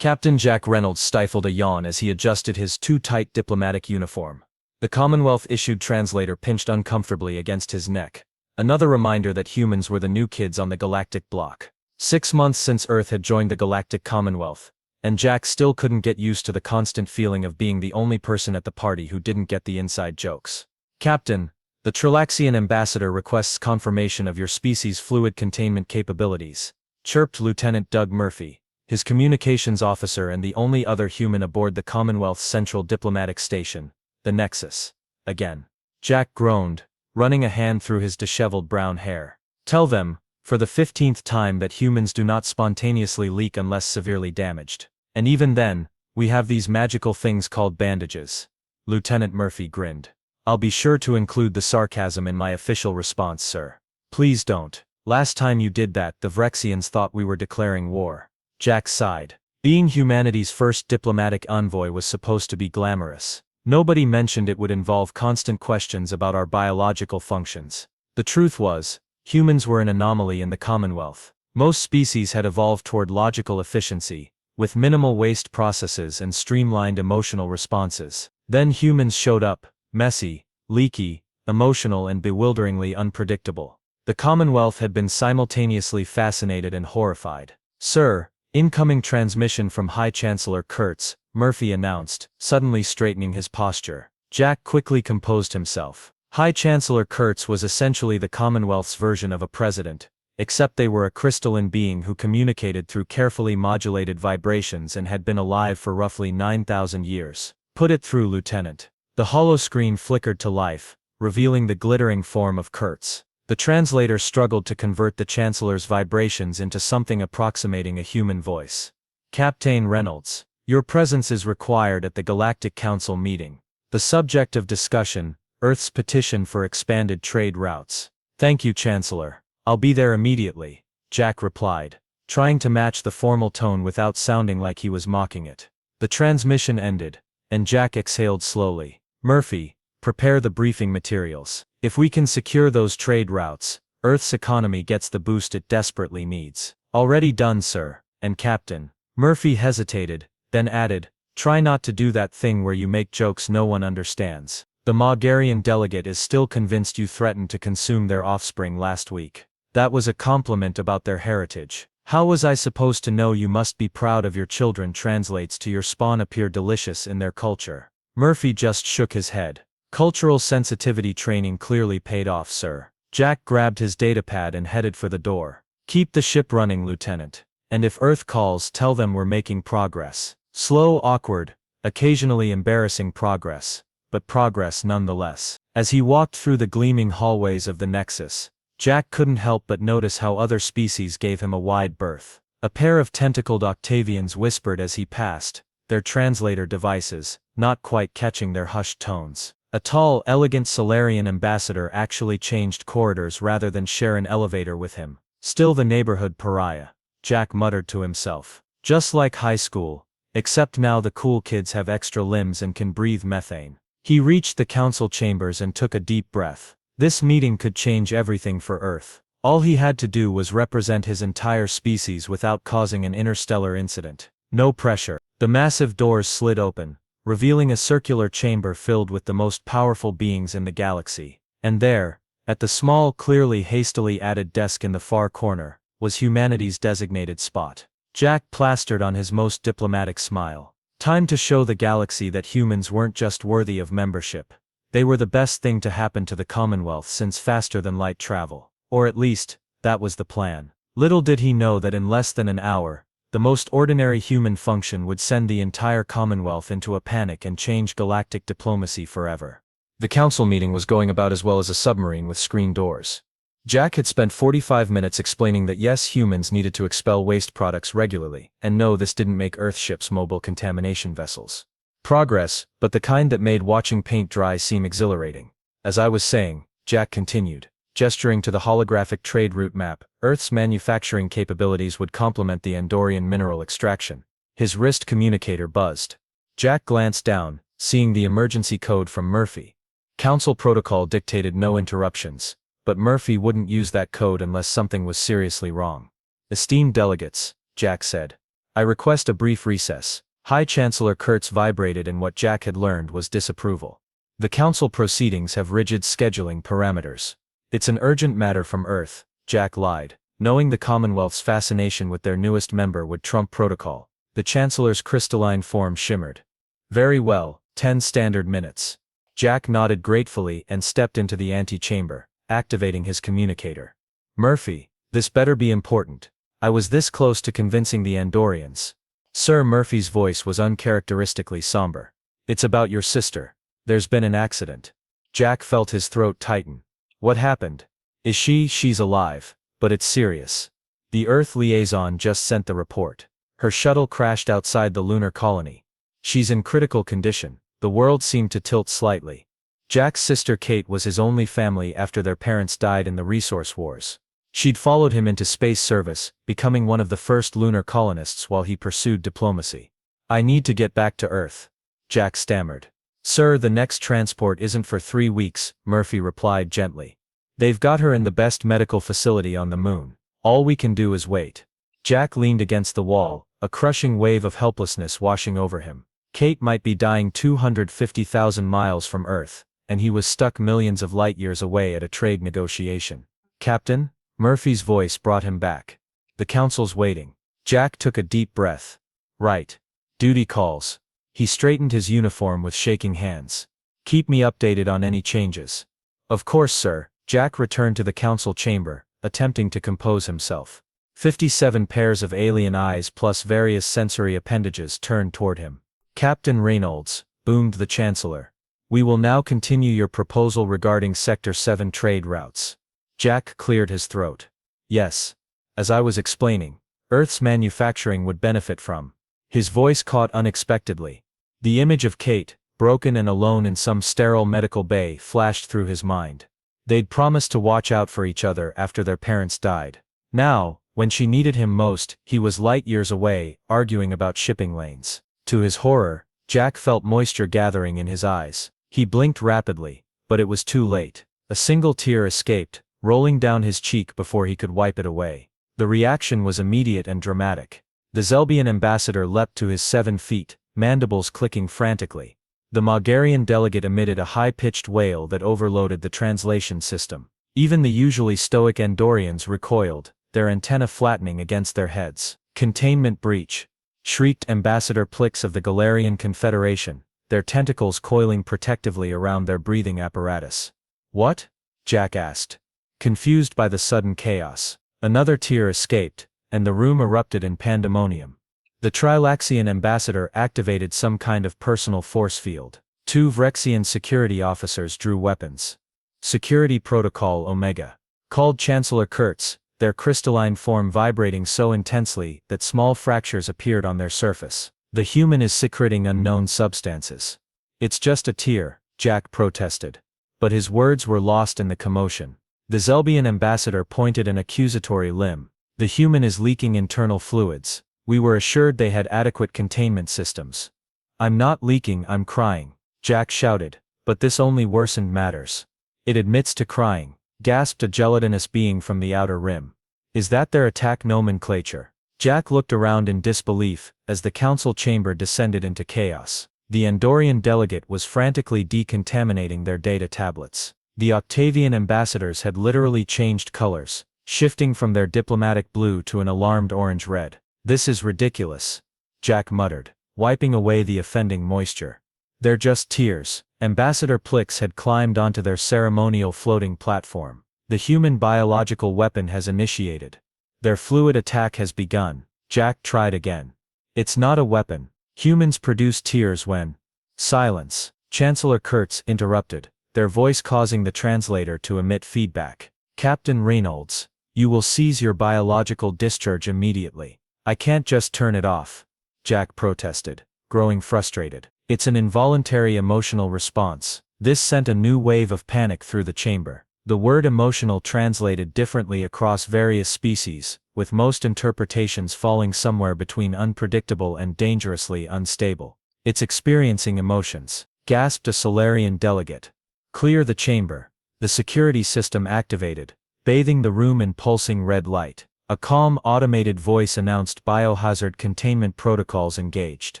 Captain Jack Reynolds stifled a yawn as he adjusted his too-tight diplomatic uniform. The Commonwealth-issued translator pinched uncomfortably against his neck. Another reminder that humans were the new kids on the galactic block. 6 months since Earth had joined the Galactic Commonwealth, and Jack still couldn't get used to the constant feeling of being the only person at the party who didn't get the inside jokes. Captain, the Trilaxian ambassador requests confirmation of your species' fluid containment capabilities, chirped Lieutenant Doug Murphy, his communications officer and the only other human aboard the Commonwealth's Central Diplomatic Station, the Nexus. Again. Jack groaned, running a hand through his disheveled brown hair. Tell them, for the 15th time, that humans do not spontaneously leak unless severely damaged. And even then, we have these magical things called bandages. Lieutenant Murphy grinned. I'll be sure to include the sarcasm in my official response, sir. Please don't. Last time you did that, the Vrexians thought we were declaring war. Jack sighed. Being humanity's first diplomatic envoy was supposed to be glamorous. Nobody mentioned it would involve constant questions about our biological functions. The truth was, humans were an anomaly in the Commonwealth. Most species had evolved toward logical efficiency, with minimal waste processes and streamlined emotional responses. Then humans showed up, messy, leaky, emotional and bewilderingly unpredictable. The Commonwealth had been simultaneously fascinated and horrified. Sir, incoming transmission from High Chancellor Kurtz, Murphy announced, suddenly straightening his posture. Jack quickly composed himself. High Chancellor Kurtz was essentially the Commonwealth's version of a president, except they were a crystalline being who communicated through carefully modulated vibrations and had been alive for roughly 9,000 years. Put it through, Lieutenant. The holoscreen flickered to life, revealing the glittering form of Kurtz. The translator struggled to convert the Chancellor's vibrations into something approximating a human voice. Captain Reynolds, your presence is required at the Galactic Council meeting. The subject of discussion, Earth's petition for expanded trade routes. Thank you, Chancellor. I'll be there immediately, Jack replied, trying to match the formal tone without sounding like he was mocking it. The transmission ended, and Jack exhaled slowly. Murphy, prepare the briefing materials. If we can secure those trade routes, Earth's economy gets the boost it desperately needs. Already done, sir. And Captain. Murphy hesitated, then added, try not to do that thing where you make jokes no one understands. The Maugarian delegate is still convinced you threatened to consume their offspring last week. That was a compliment about their heritage. How was I supposed to know you must be proud of your children translates to your spawn appear delicious in their culture? Murphy just shook his head. Cultural sensitivity training clearly paid off, sir. Jack grabbed his datapad and headed for the door. Keep the ship running, Lieutenant. And if Earth calls, tell them we're making progress. Slow, awkward, occasionally embarrassing progress, but progress nonetheless. As he walked through the gleaming hallways of the Nexus, Jack couldn't help but notice how other species gave him a wide berth. A pair of tentacled Octavians whispered as he passed, their translator devices, not quite catching their hushed tones. A tall, elegant Solarian ambassador actually changed corridors rather than share an elevator with him. Still the neighborhood pariah, Jack muttered to himself. Just like high school, except now the cool kids have extra limbs and can breathe methane. He reached the council chambers and took a deep breath. This meeting could change everything for Earth. All he had to do was represent his entire species without causing an interstellar incident. No pressure. The massive doors slid open, revealing a circular chamber filled with the most powerful beings in the galaxy. And there, at the small, clearly hastily added desk in the far corner, was humanity's designated spot. Jack plastered on his most diplomatic smile. Time to show the galaxy that humans weren't just worthy of membership. They were the best thing to happen to the Commonwealth since faster-than-light travel. Or at least, that was the plan. Little did he know that in less than an hour, the most ordinary human function would send the entire Commonwealth into a panic and change galactic diplomacy forever. The council meeting was going about as well as a submarine with screen doors. Jack had spent 45 minutes explaining that yes, humans needed to expel waste products regularly, and no, this didn't make Earth ships mobile contamination vessels. Progress, but the kind that made watching paint dry seem exhilarating. As I was saying, Jack continued, gesturing to the holographic trade route map, Earth's manufacturing capabilities would complement the Andorian mineral extraction. His wrist communicator buzzed. Jack glanced down, seeing the emergency code from Murphy. Council protocol dictated no interruptions, but Murphy wouldn't use that code unless something was seriously wrong. Esteemed delegates, Jack said, I request a brief recess. High Chancellor Kurtz vibrated, and what Jack had learned was disapproval. The council proceedings have rigid scheduling parameters. It's an urgent matter from Earth, Jack lied, knowing the Commonwealth's fascination with their newest member would trump protocol. The Chancellor's crystalline form shimmered. Very well, 10 standard minutes. Jack nodded gratefully and stepped into the antechamber, activating his communicator. Murphy, this better be important. I was this close to convincing the Andorians. Sir, Murphy's voice was uncharacteristically somber. It's about your sister. There's been an accident. Jack felt his throat tighten. What happened? She's alive, but it's serious. The Earth liaison just sent the report. Her shuttle crashed outside the lunar colony. She's in critical condition. The world seemed to tilt slightly. Jack's sister Kate was his only family after their parents died in the resource wars. She'd followed him into space service, becoming one of the first lunar colonists while he pursued diplomacy. I need to get back to Earth. Jack stammered. Sir, the next transport isn't for 3 weeks, Murphy replied gently. They've got her in the best medical facility on the moon. All we can do is wait. Jack leaned against the wall, a crushing wave of helplessness washing over him. Kate might be dying 250,000 miles from Earth, and he was stuck millions of light years away at a trade negotiation. Captain? Murphy's voice brought him back. The council's waiting. Jack took a deep breath. Right. Duty calls. He straightened his uniform with shaking hands. Keep me updated on any changes. Of course, sir. Jack returned to the council chamber, attempting to compose himself. 57 pairs of alien eyes plus various sensory appendages turned toward him. Captain Reynolds, boomed the Chancellor. We will now continue your proposal regarding Sector 7 trade routes. Jack cleared his throat. Yes. As I was explaining, Earth's manufacturing would benefit from. His voice caught unexpectedly. The image of Kate, broken and alone in some sterile medical bay, flashed through his mind. They'd promised to watch out for each other after their parents died. Now, when she needed him most, he was light years away, arguing about shipping lanes. To his horror, Jack felt moisture gathering in his eyes. He blinked rapidly, but it was too late. A single tear escaped, rolling down his cheek before he could wipe it away. The reaction was immediate and dramatic. The Zelbian ambassador leapt to his 7 feet, mandibles clicking frantically. The Mogarian delegate emitted a high-pitched wail that overloaded the translation system. Even the usually stoic Andorians recoiled, their antennae flattening against their heads. Containment breach! Shrieked Ambassador Plix of the Galarian Confederation, their tentacles coiling protectively around their breathing apparatus. What? Jack asked, confused by the sudden chaos. Another tear escaped, and the room erupted in pandemonium. The Trilaxian ambassador activated some kind of personal force field. 2 Vrexian security officers drew weapons. Security Protocol Omega. Called Chancellor Kurtz, their crystalline form vibrating so intensely that small fractures appeared on their surface. The human is secreting unknown substances. It's just a tear, Jack protested. But his words were lost in the commotion. The Zelbian ambassador pointed an accusatory limb. The human is leaking internal fluids. We were assured they had adequate containment systems. I'm not leaking, I'm crying, Jack shouted, but this only worsened matters. It admits to crying, gasped a gelatinous being from the outer rim. Is that their attack nomenclature? Jack looked around in disbelief, as the council chamber descended into chaos. The Andorian delegate was frantically decontaminating their data tablets. The Octavian ambassadors had literally changed colors, shifting from their diplomatic blue to an alarmed orange-red. This is ridiculous, Jack muttered, wiping away the offending moisture. They're just tears. Ambassador Plix had climbed onto their ceremonial floating platform. The human biological weapon has initiated. Their fluid attack has begun. Jack tried again. It's not a weapon. Humans produce tears when... Silence. Chancellor Kurtz interrupted, their voice causing the translator to emit feedback. Captain Reynolds, you will cease your biological discharge immediately. I can't just turn it off, Jack protested, growing frustrated. It's an involuntary emotional response. This sent a new wave of panic through the chamber. The word emotional translated differently across various species, with most interpretations falling somewhere between unpredictable and dangerously unstable. It's experiencing emotions, gasped a Solarian delegate. Clear the chamber. The security system activated, bathing the room in pulsing red light. A calm, automated voice announced biohazard containment protocols engaged.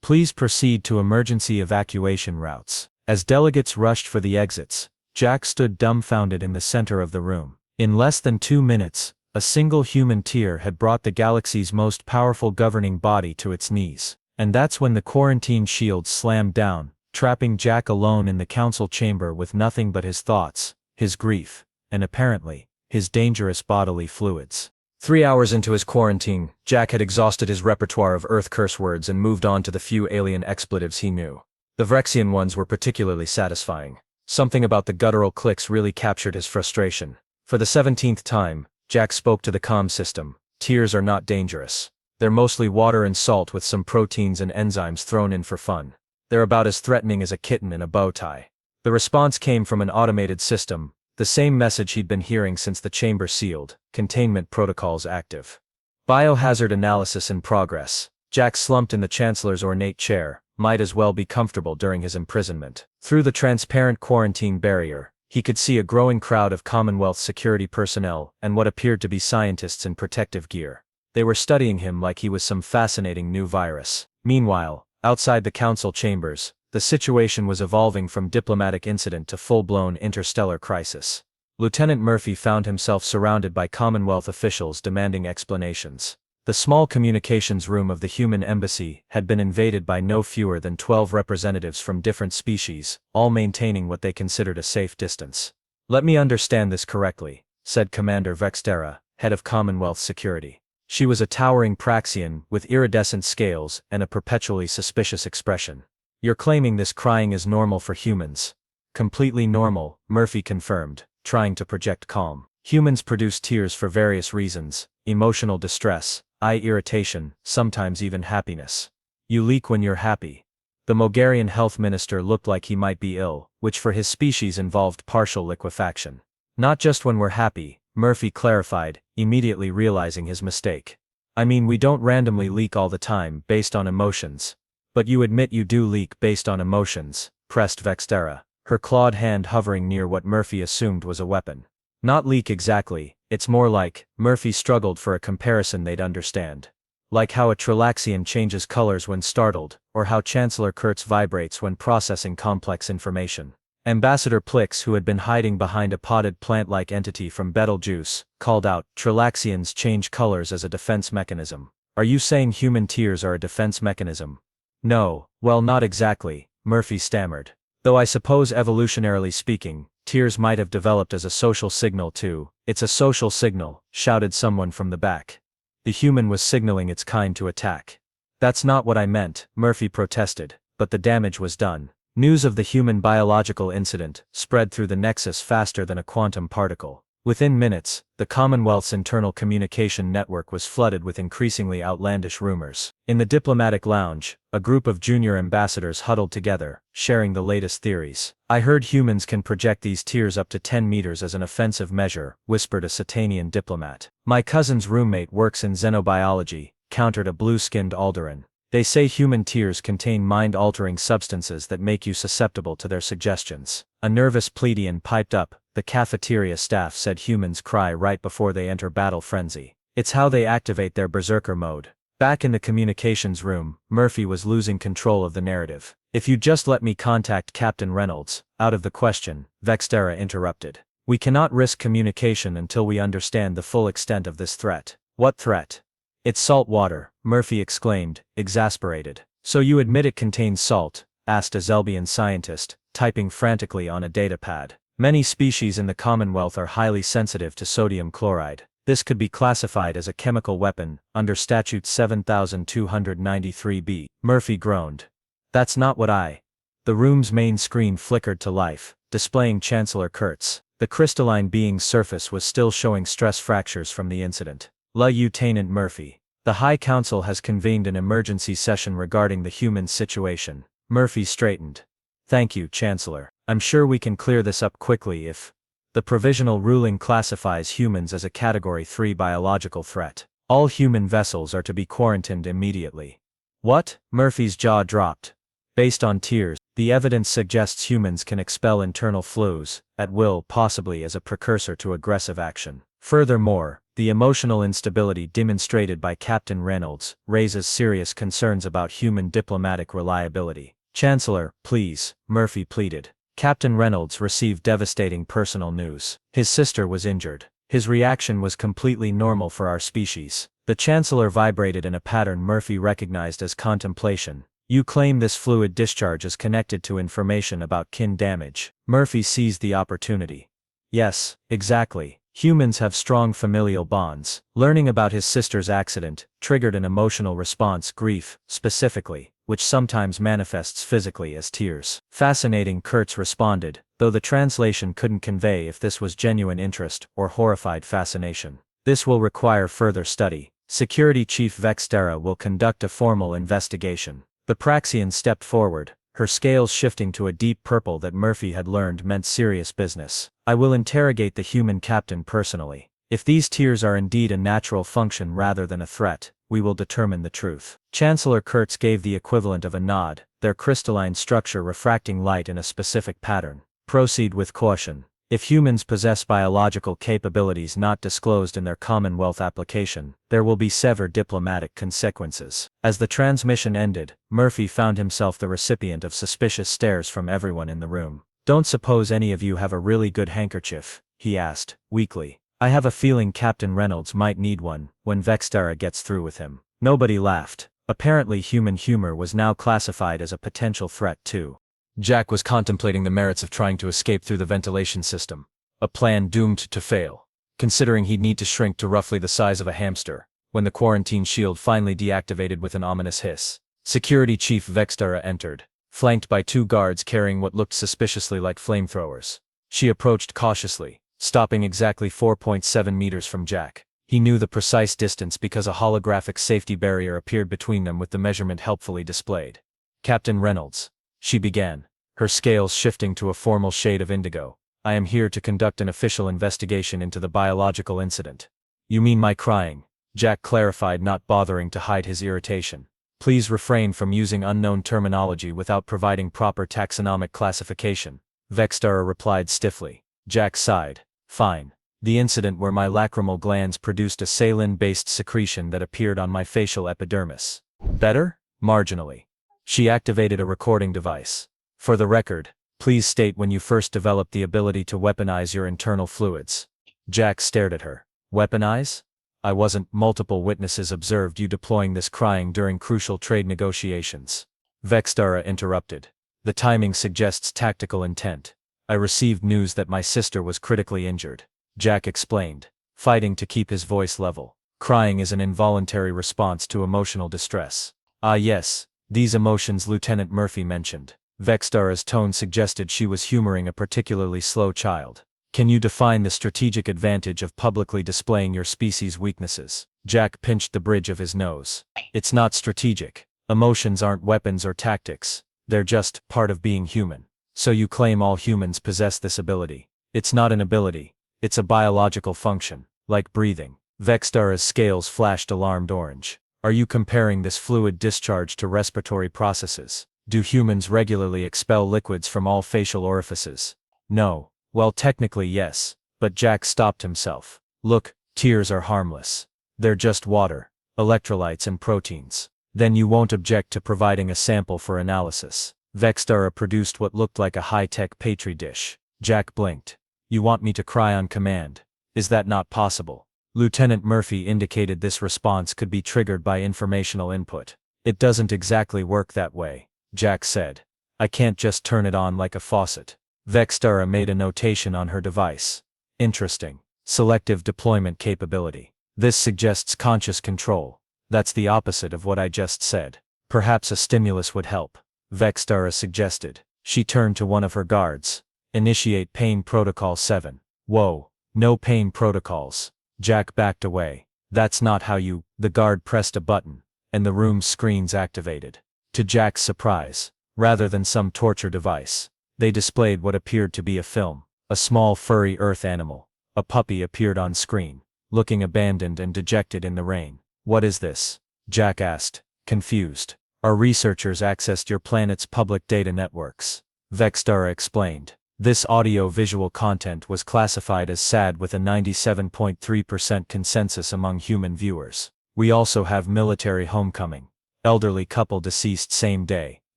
Please proceed to emergency evacuation routes. As delegates rushed for the exits, Jack stood dumbfounded in the center of the room. In less than 2 minutes, a single human tear had brought the galaxy's most powerful governing body to its knees. And that's when the quarantine shields slammed down, trapping Jack alone in the council chamber with nothing but his thoughts, his grief, and apparently, his dangerous bodily fluids. 3 hours into his quarantine, Jack had exhausted his repertoire of Earth curse words and moved on to the few alien expletives he knew. The Vrexian ones were particularly satisfying. Something about the guttural clicks really captured his frustration. For the 17th time, Jack spoke to the comm system. Tears are not dangerous. They're mostly water and salt with some proteins and enzymes thrown in for fun. They're about as threatening as a kitten in a bow tie. The response came from an automated system, the same message he'd been hearing since the chamber sealed: containment protocols active. Biohazard analysis in progress. Jack slumped in the Chancellor's ornate chair, might as well be comfortable during his imprisonment. Through the transparent quarantine barrier, he could see a growing crowd of Commonwealth security personnel and what appeared to be scientists in protective gear. They were studying him like he was some fascinating new virus. Meanwhile, outside the council chambers, the situation was evolving from diplomatic incident to full-blown interstellar crisis. Lieutenant Murphy found himself surrounded by Commonwealth officials demanding explanations. The small communications room of the human embassy had been invaded by no fewer than 12 representatives from different species, all maintaining what they considered a safe distance. "Let me understand this correctly," said Commander Vextera, head of Commonwealth security. She was a towering Praxian with iridescent scales and a perpetually suspicious expression. "You're claiming this crying is normal for humans." "Completely normal," Murphy confirmed, trying to project calm. "Humans produce tears for various reasons: emotional distress, eye irritation, sometimes even happiness. You leak when you're happy." The Mogarian health minister looked like he might be ill, which for his species involved partial liquefaction. "Not just when we're happy," Murphy clarified, immediately realizing his mistake. "I mean, we don't randomly leak all the time based on emotions." "But you admit you do leak based on emotions," pressed Vextera, her clawed hand hovering near what Murphy assumed was a weapon. "Not leak exactly, it's more like," Murphy struggled for a comparison they'd understand. "Like how a Trilaxian changes colors when startled, or how Chancellor Kurtz vibrates when processing complex information." Ambassador Plix, who had been hiding behind a potted plant-like entity from Betelgeuse, called out, "Trilaxians change colors as a defense mechanism. Are you saying human tears are a defense mechanism?" "No, well, not exactly," Murphy stammered. "Though I suppose evolutionarily speaking, tears might have developed as a social signal too." "It's a social signal," shouted someone from the back. The human was signaling its kind to attack. "That's not what I meant," Murphy protested, but the damage was done. News of the human biological incident spread through the Nexus faster than a quantum particle. Within minutes, the Commonwealth's internal communication network was flooded with increasingly outlandish rumors. In the diplomatic lounge, a group of junior ambassadors huddled together, sharing the latest theories. "I heard humans can project these tears up to 10 meters as an offensive measure," whispered a Satanian diplomat. "My cousin's roommate works in xenobiology," countered a blue-skinned Alderan. "They say human tears contain mind-altering substances that make you susceptible to their suggestions." A nervous plebeian piped up, "The cafeteria staff said humans cry right before they enter battle frenzy. It's how they activate their berserker mode." Back in the communications room, Murphy was losing control of the narrative. "If you just let me contact Captain Reynolds." "Out of the question," Vextera interrupted. "We cannot risk communication until we understand the full extent of this threat." "What threat?" "It's salt water," Murphy exclaimed, exasperated. "So you admit it contains salt?" asked a Zelbian scientist, typing frantically on a datapad. "Many species in the Commonwealth are highly sensitive to sodium chloride. This could be classified as a chemical weapon, under Statute 7293b. Murphy groaned. "That's not what I—" The room's main screen flickered to life, displaying Chancellor Kurtz. The crystalline being's surface was still showing stress fractures from the incident. "Lieutenant Murphy. The High Council has convened an emergency session regarding the human situation." Murphy straightened. "Thank you, Chancellor. I'm sure we can clear this up quickly if—" "The provisional ruling classifies humans as a Category 3 biological threat. All human vessels are to be quarantined immediately." "What?" Murphy's jaw dropped. "Based on tears, the evidence suggests humans can expel internal flues, at will, possibly as a precursor to aggressive action. Furthermore, The emotional instability demonstrated by Captain Reynolds raises serious concerns about human diplomatic reliability. Chancellor, please, Murphy pleaded. Captain Reynolds received devastating personal news. His sister was injured. His reaction was completely normal for our species. The Chancellor vibrated in a pattern Murphy recognized as contemplation. You claim this fluid discharge is connected to information about kin damage. Murphy seized the opportunity. Yes, exactly. Humans have strong familial bonds. Learning about his sister's accident triggered an emotional response, grief, specifically, which sometimes manifests physically as tears. Fascinating, Kurtz responded, though the translation couldn't convey if this was genuine interest or horrified fascination. This will require further study. Security Chief Vextera will conduct a formal investigation. The Praxian stepped forward, her scales shifting to a deep purple that Murphy had learned meant serious business. I will interrogate the human captain personally. If these tears are indeed a natural function rather than a threat, we will determine the truth. Chancellor Kurtz gave the equivalent of a nod, their crystalline structure refracting light in a specific pattern. Proceed with caution. If humans possess biological capabilities not disclosed in their Commonwealth application, there will be severe diplomatic consequences. As the transmission ended, Murphy found himself the recipient of suspicious stares from everyone in the room. Don't suppose any of you have a really good handkerchief? He asked, weakly. I have a feeling Captain Reynolds might need one when Vextera gets through with him. Nobody laughed. Apparently human humor was now classified as a potential threat too. Jack was contemplating the merits of trying to escape through the ventilation system. A plan doomed to fail, considering he'd need to shrink to roughly the size of a hamster, when the quarantine shield finally deactivated with an ominous hiss. Security Chief Vextera entered, flanked by two guards carrying what looked suspiciously like flamethrowers. She approached cautiously, stopping exactly 4.7 meters from Jack. He knew the precise distance because a holographic safety barrier appeared between them with the measurement helpfully displayed. Captain Reynolds, she began, her scales shifting to a formal shade of indigo. I am here to conduct an official investigation into the biological incident. You mean my crying? Jack clarified, not bothering to hide his irritation. Please refrain from using unknown terminology without providing proper taxonomic classification. Vextera replied stiffly. Jack sighed. Fine. The incident where my lacrimal glands produced a saline-based secretion that appeared on my facial epidermis. Better? Marginally. She activated a recording device. For the record, please state when you first developed the ability to weaponize your internal fluids. Jack stared at her. Weaponize? I wasn't. Multiple witnesses observed you deploying this crying during crucial trade negotiations. Vextera interrupted. The timing suggests tactical intent. I received news that my sister was critically injured. Jack explained, fighting to keep his voice level. Crying is an involuntary response to emotional distress. Ah yes, these emotions Lieutenant Murphy mentioned. Vextera's tone suggested she was humoring a particularly slow child. Can you define the strategic advantage of publicly displaying your species' weaknesses? Jack pinched the bridge of his nose. It's not strategic. Emotions aren't weapons or tactics. They're just part of being human. So you claim all humans possess this ability. It's not an ability. It's a biological function, like breathing. Vextera's scales flashed alarmed orange. Are you comparing this fluid discharge to respiratory processes? Do humans regularly expel liquids from all facial orifices? No. Well, technically yes, but Jack stopped himself. Look, tears are harmless. They're just water, electrolytes and proteins. Then you won't object to providing a sample for analysis. Vextera produced what looked like a high-tech petri dish. Jack blinked. You want me to cry on command? Is that not possible? Lieutenant Murphy indicated this response could be triggered by informational input. It doesn't exactly work that way, Jack said. I can't just turn it on like a faucet. Vextera made a notation on her device. Interesting. Selective deployment capability. This suggests conscious control. That's the opposite of what I just said. Perhaps a stimulus would help, Vextera suggested. She turned to one of her guards. Initiate pain protocol 7. Whoa, no pain protocols. Jack backed away. That's not how you. The guard pressed a button, and the room's screens activated. To Jack's surprise, rather than some torture device, they displayed what appeared to be a film. A small furry earth animal, a puppy, appeared on screen, looking abandoned and dejected in the rain. What is this? Jack asked, confused. Our researchers accessed your planet's public data networks, Vextera explained. This audio-visual content was classified as sad with a 97.3% consensus among human viewers. We also have military homecoming, elderly couple deceased same day,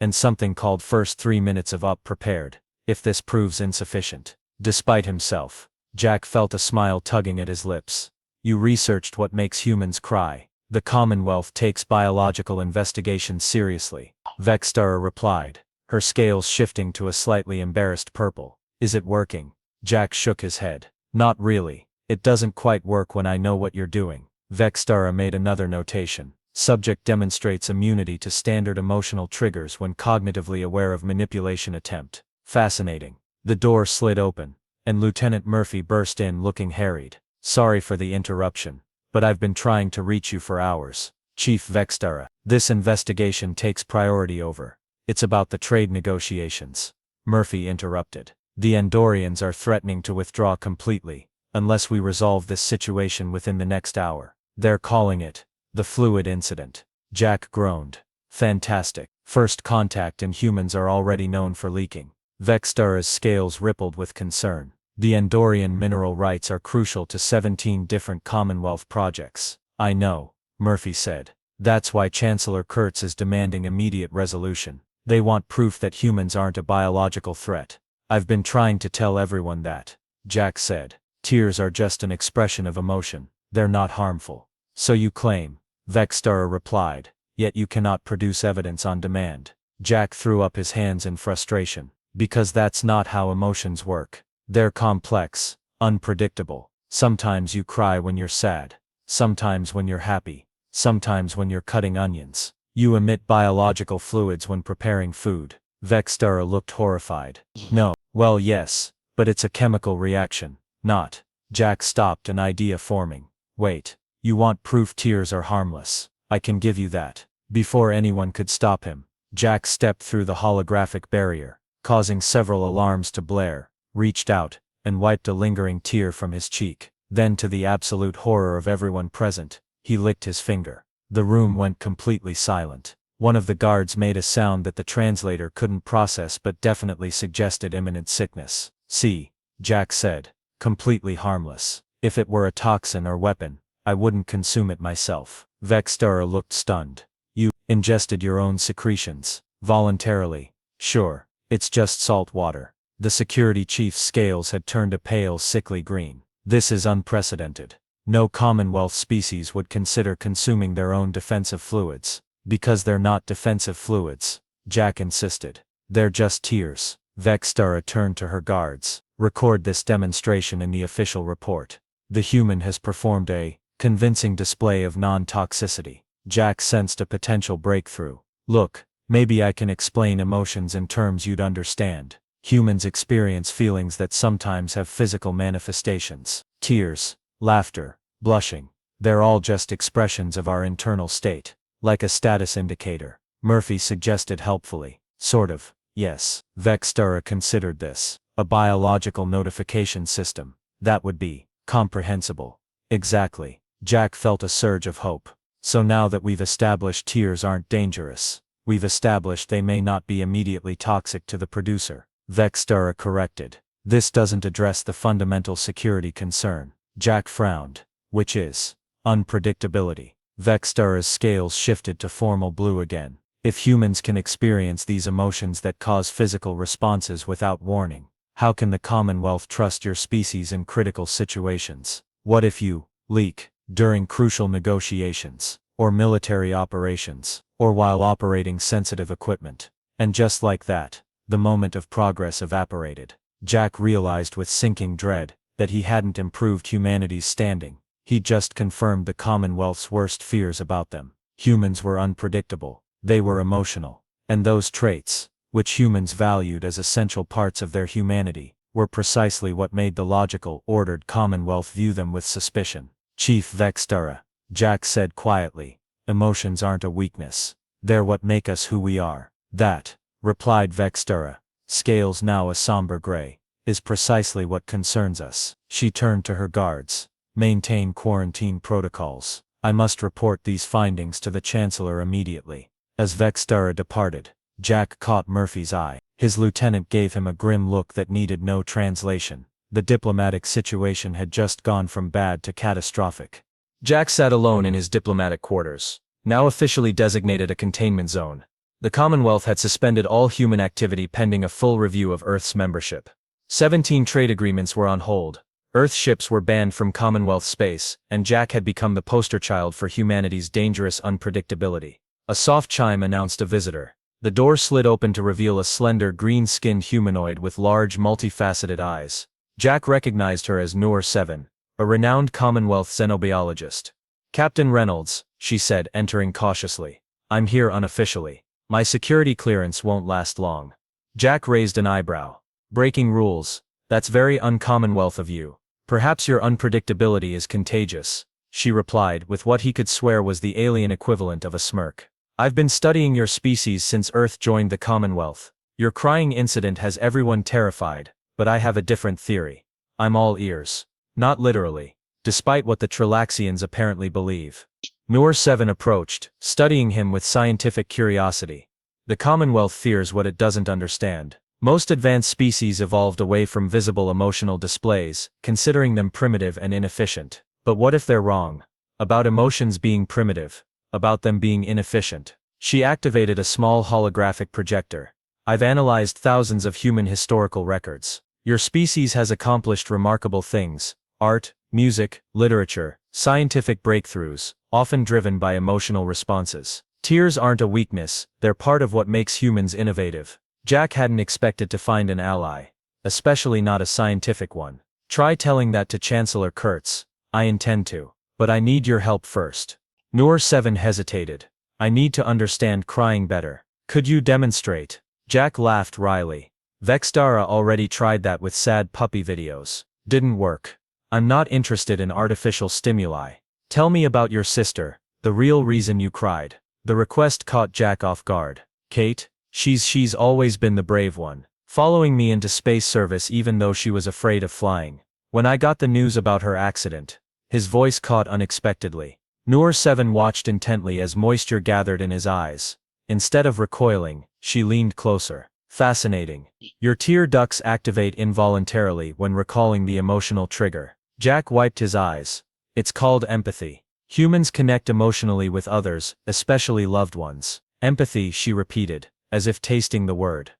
and something called first 3 minutes of up prepared, if this proves insufficient. Despite himself, Jack felt a smile tugging at his lips. You researched what makes humans cry. The Commonwealth takes biological investigations seriously, Vextara replied, her scales shifting to a slightly embarrassed purple. Is it working? Jack shook his head. Not really. It doesn't quite work when I know what you're doing. Vextara made another notation. Subject demonstrates immunity to standard emotional triggers when cognitively aware of manipulation attempt. Fascinating. The door slid open, and Lieutenant Murphy burst in looking harried. Sorry for the interruption, but I've been trying to reach you for hours. Chief Vextara, this investigation takes priority over. It's about the trade negotiations. Murphy interrupted. The Andorians are threatening to withdraw completely, unless we resolve this situation within the next hour. They're calling it the fluid incident. Jack groaned. Fantastic. First contact and humans are already known for leaking. Vextara's scales rippled with concern. The Andorian mineral rights are crucial to 17 different Commonwealth projects. I know, Murphy said. That's why Chancellor Kurtz is demanding immediate resolution. They want proof that humans aren't a biological threat. I've been trying to tell everyone that, Jack said. Tears are just an expression of emotion. They're not harmful. So you claim, Vextara replied, yet you cannot produce evidence on demand. Jack threw up his hands in frustration. Because that's not how emotions work. They're complex, unpredictable. Sometimes you cry when you're sad. Sometimes when you're happy. Sometimes when you're cutting onions. You emit biological fluids when preparing food. Vextara looked horrified. No, well yes, but it's a chemical reaction, not. Jack stopped, an idea forming. Wait, you want proof tears are harmless. I can give you that. Before anyone could stop him, Jack stepped through the holographic barrier, causing several alarms to blare, reached out, and wiped a lingering tear from his cheek. Then, to the absolute horror of everyone present, he licked his finger. The room went completely silent. One of the guards made a sound that the translator couldn't process but definitely suggested imminent sickness. See, Jack said, completely harmless. If it were a toxin or weapon, I wouldn't consume it myself. Vextara looked stunned. You ingested your own secretions, voluntarily. Sure, it's just salt water. The security chief's scales had turned a pale, sickly green. This is unprecedented. No Commonwealth species would consider consuming their own defensive fluids. Because they're not defensive fluids, Jack insisted. They're just tears. Vextara turned to her guards. Record this demonstration in the official report. The human has performed a convincing display of non-toxicity. Jack sensed a potential breakthrough. Look, maybe I can explain emotions in terms you'd understand. Humans experience feelings that sometimes have physical manifestations. Tears, laughter, blushing. They're all just expressions of our internal state. Like a status indicator, Murphy suggested helpfully. Sort of, yes. Vextara considered this. A biological notification system. That would be comprehensible. Exactly. Jack felt a surge of hope. So now that we've established tears aren't dangerous, we've established they may not be immediately toxic to the producer. Vextara corrected. This doesn't address the fundamental security concern. Jack frowned. Which is unpredictability. Vextara's scales shifted to formal blue again. If humans can experience these emotions that cause physical responses without warning, how can the Commonwealth trust your species in critical situations? What if you leak during crucial negotiations, or military operations, or while operating sensitive equipment? And just like that, the moment of progress evaporated. Jack realized with sinking dread that he hadn't improved humanity's standing. He just confirmed the Commonwealth's worst fears about them. Humans were unpredictable. They were emotional. And those traits, which humans valued as essential parts of their humanity, were precisely what made the logical, ordered Commonwealth view them with suspicion. Chief Vextara, Jack said quietly, emotions aren't a weakness. They're what make us who we are. That, replied Vextara, scales now a somber gray, is precisely what concerns us. She turned to her guards. Maintain quarantine protocols. I must report these findings to the Chancellor immediately. As Vextara departed, Jack caught Murphy's eye. His lieutenant gave him a grim look that needed no translation. The diplomatic situation had just gone from bad to catastrophic. Jack sat alone in his diplomatic quarters, now officially designated a containment zone. The Commonwealth had suspended all human activity pending a full review of Earth's membership. 17 trade agreements were on hold. Earth ships were banned from Commonwealth space, and Jack had become the poster child for humanity's dangerous unpredictability. A soft chime announced a visitor. The door slid open to reveal a slender, green-skinned humanoid with large, multifaceted eyes. Jack recognized her as Noor 7, a renowned Commonwealth xenobiologist. "Captain Reynolds," she said, entering cautiously. "I'm here unofficially. My security clearance won't last long." Jack raised an eyebrow. "Breaking rules. That's very un-Commonwealth of you. Perhaps your unpredictability is contagious," she replied with what he could swear was the alien equivalent of a smirk. "I've been studying your species since Earth joined the Commonwealth. Your crying incident has everyone terrified, but I have a different theory. I'm all ears. Not literally, despite what the Trilaxians apparently believe." Noor 7 approached, studying him with scientific curiosity. "The Commonwealth fears what it doesn't understand. Most advanced species evolved away from visible emotional displays, considering them primitive and inefficient. But what if they're wrong? About emotions being primitive. About them being inefficient." She activated a small holographic projector. "I've analyzed thousands of human historical records. Your species has accomplished remarkable things: art, music, literature, scientific breakthroughs, often driven by emotional responses. Tears aren't a weakness, they're part of what makes humans innovative." Jack hadn't expected to find an ally, especially not a scientific one. "Try telling that to Chancellor Kurtz." "I intend to. But I need your help first." Noor 7 hesitated. "I need to understand crying better. Could you demonstrate?" Jack laughed wryly. "Vexdara already tried that with sad puppy videos. Didn't work. I'm not interested in artificial stimuli. Tell me about your sister, the real reason you cried." The request caught Jack off guard. "Kate? She's always been the brave one, following me into space service even though she was afraid of flying. When I got the news about her accident." His voice caught unexpectedly. Noor 7 watched intently as moisture gathered in his eyes. Instead of recoiling, she leaned closer. "Fascinating. Your tear ducts activate involuntarily when recalling the emotional trigger." Jack wiped his eyes. "It's called empathy. Humans connect emotionally with others, especially loved ones." "Empathy," she repeated, as if tasting the word.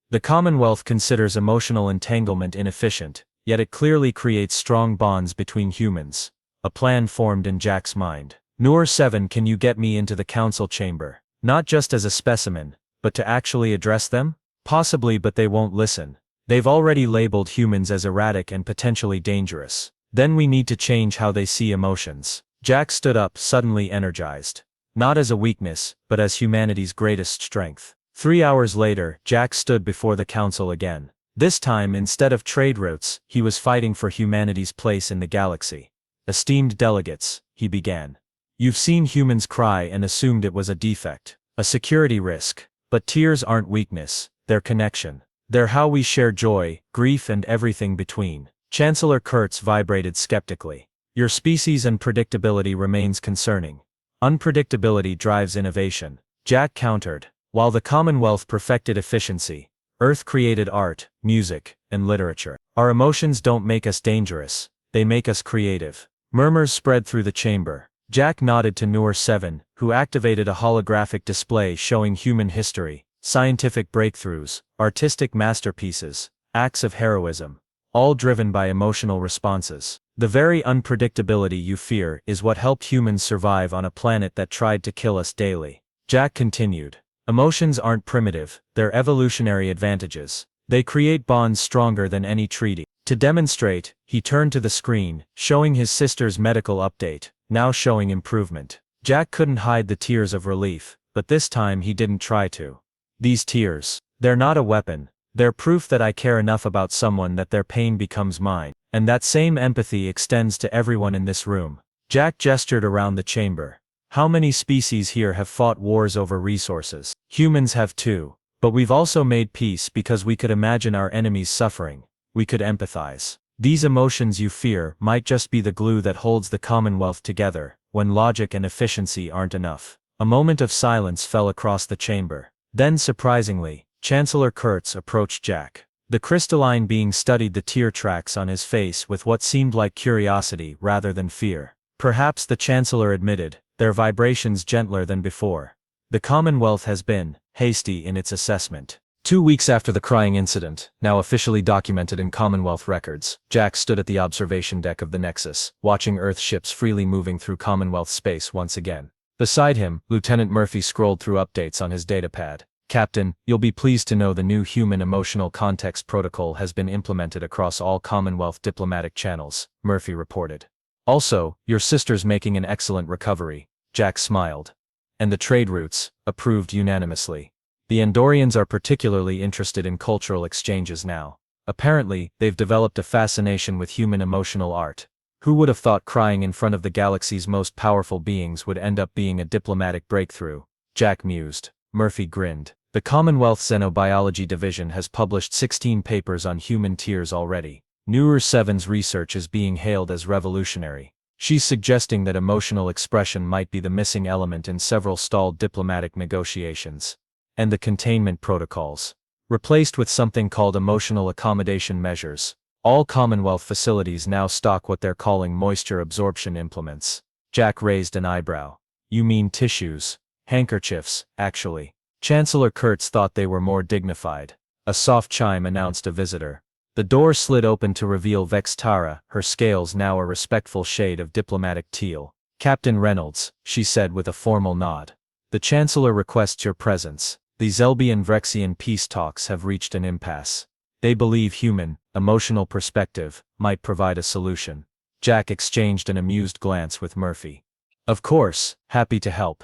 "The Commonwealth considers emotional entanglement inefficient, yet it clearly creates strong bonds between humans." A plan formed in Jack's mind. "Noor 7, can you get me into the council chamber? Not just as a specimen, but to actually address them?" "Possibly, but they won't listen. They've already labeled humans as erratic and potentially dangerous. Then we need to change how they see emotions." Jack stood up, suddenly energized. Not as a weakness, but as humanity's greatest strength. 3 hours later, Jack stood before the council again. This time, instead of trade routes, he was fighting for humanity's place in the galaxy. "Esteemed delegates," he began. "You've seen humans cry and assumed it was a defect, a security risk. But tears aren't weakness, they're connection. They're how we share joy, grief and everything between." Chancellor Kurtz vibrated skeptically. "Your species' unpredictability remains concerning. Unpredictability drives innovation." Jack countered. "While the Commonwealth perfected efficiency, Earth created art, music, and literature. Our emotions don't make us dangerous, they make us creative." Murmurs spread through the chamber. Jack nodded to Noor 7, who activated a holographic display showing human history, scientific breakthroughs, artistic masterpieces, acts of heroism, all driven by emotional responses. "The very unpredictability you fear is what helped humans survive on a planet that tried to kill us daily." Jack continued. "Emotions aren't primitive, they're evolutionary advantages. They create bonds stronger than any treaty." To demonstrate, he turned to the screen, showing his sister's medical update, now showing improvement. Jack couldn't hide the tears of relief, but this time he didn't try to. "These tears, they're not a weapon. They're proof that I care enough about someone that their pain becomes mine. And that same empathy extends to everyone in this room." Jack gestured around the chamber. "How many species here have fought wars over resources? Humans have too. But we've also made peace because we could imagine our enemies suffering. We could empathize. These emotions you fear might just be the glue that holds the Commonwealth together, when logic and efficiency aren't enough." A moment of silence fell across the chamber. Then surprisingly, Chancellor Kurtz approached Jack. The crystalline being studied the tear tracks on his face with what seemed like curiosity rather than fear. Perhaps the Chancellor admitted, their vibrations gentler than before. The Commonwealth has been hasty in its assessment. 2 weeks after the crying incident, now officially documented in Commonwealth records, Jack stood at the observation deck of the Nexus, watching Earth ships freely moving through Commonwealth space once again. Beside him, Lieutenant Murphy scrolled through updates on his datapad. Captain, you'll be pleased to know the new Human Emotional Context Protocol has been implemented across all Commonwealth diplomatic channels, Murphy reported. Also, your sister's making an excellent recovery, Jack smiled. And the trade routes, approved unanimously. The Andorians are particularly interested in cultural exchanges now. Apparently, they've developed a fascination with human emotional art. Who would have thought crying in front of the galaxy's most powerful beings would end up being a diplomatic breakthrough? Jack mused. Murphy grinned. The Commonwealth Xenobiology Division has published 16 papers on human tears already. Newer 7's research is being hailed as revolutionary. She's suggesting that emotional expression might be the missing element in several stalled diplomatic negotiations. And the containment protocols. Replaced with something called emotional accommodation measures. All Commonwealth facilities now stock what they're calling moisture absorption implements. Jack raised an eyebrow. You mean tissues? Handkerchiefs, actually. Chancellor Kurtz thought they were more dignified. A soft chime announced a visitor. The door slid open to reveal Vextara, her scales now a respectful shade of diplomatic teal. Captain Reynolds, she said with a formal nod. The Chancellor requests your presence. The Zelbian-Vrexian peace talks have reached an impasse. They believe human, emotional perspective might provide a solution. Jack exchanged an amused glance with Murphy. Of course, happy to help.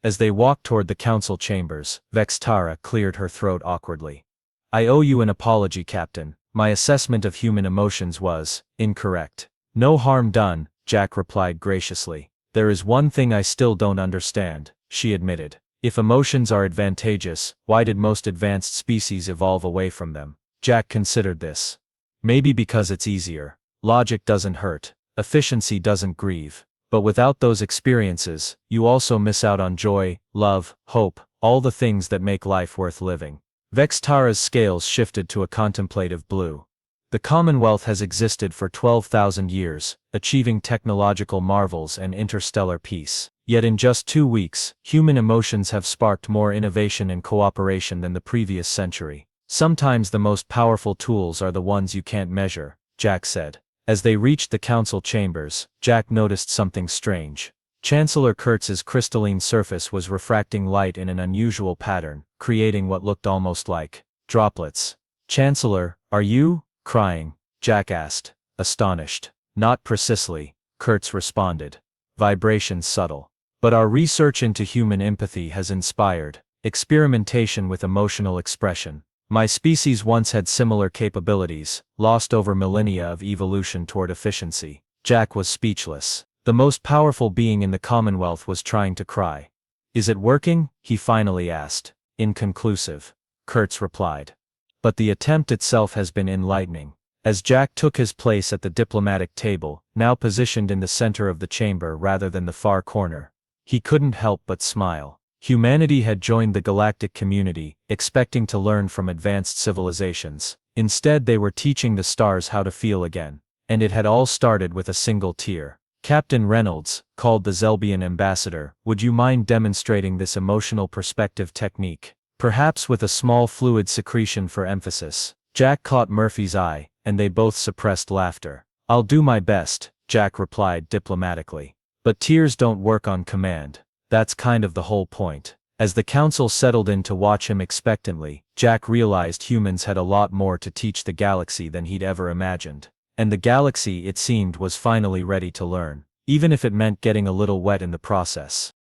As they walked toward the council chambers, Vextara cleared her throat awkwardly. I owe you an apology, Captain. My assessment of human emotions was incorrect. No harm done, Jack replied graciously. There is one thing I still don't understand, she admitted. If emotions are advantageous, why did most advanced species evolve away from them? Jack considered this. Maybe because it's easier. Logic doesn't hurt. Efficiency doesn't grieve. But without those experiences, you also miss out on joy, love, hope, all the things that make life worth living. Vextara's scales shifted to a contemplative blue. The Commonwealth has existed for 12,000 years, achieving technological marvels and interstellar peace. Yet in just 2 weeks, human emotions have sparked more innovation and cooperation than the previous century. Sometimes the most powerful tools are the ones you can't measure, Jack said. As they reached the council chambers, Jack noticed something strange. Chancellor Kurtz's crystalline surface was refracting light in an unusual pattern, creating what looked almost like droplets. Chancellor, are you crying? Jack asked, astonished. Not precisely, Kurtz responded. Vibrations subtle. But our research into human empathy has inspired experimentation with emotional expression. My species once had similar capabilities, lost over millennia of evolution toward efficiency. Jack was speechless. The most powerful being in the Commonwealth was trying to cry. Is it working? He finally asked. Inconclusive, Kurtz replied. But the attempt itself has been enlightening. As Jack took his place at the diplomatic table, now positioned in the center of the chamber rather than the far corner, he couldn't help but smile. Humanity had joined the galactic community, expecting to learn from advanced civilizations. Instead, they were teaching the stars how to feel again. And it had all started with a single tear. Captain Reynolds, called the Zelbian ambassador, would you mind demonstrating this emotional perspective technique? Perhaps with a small fluid secretion for emphasis. Jack caught Murphy's eye, and they both suppressed laughter. I'll do my best, Jack replied diplomatically. But tears don't work on command. That's kind of the whole point. As the council settled in to watch him expectantly, Jack realized humans had a lot more to teach the galaxy than he'd ever imagined. And the galaxy, it seemed, was finally ready to learn, even if it meant getting a little wet in the process.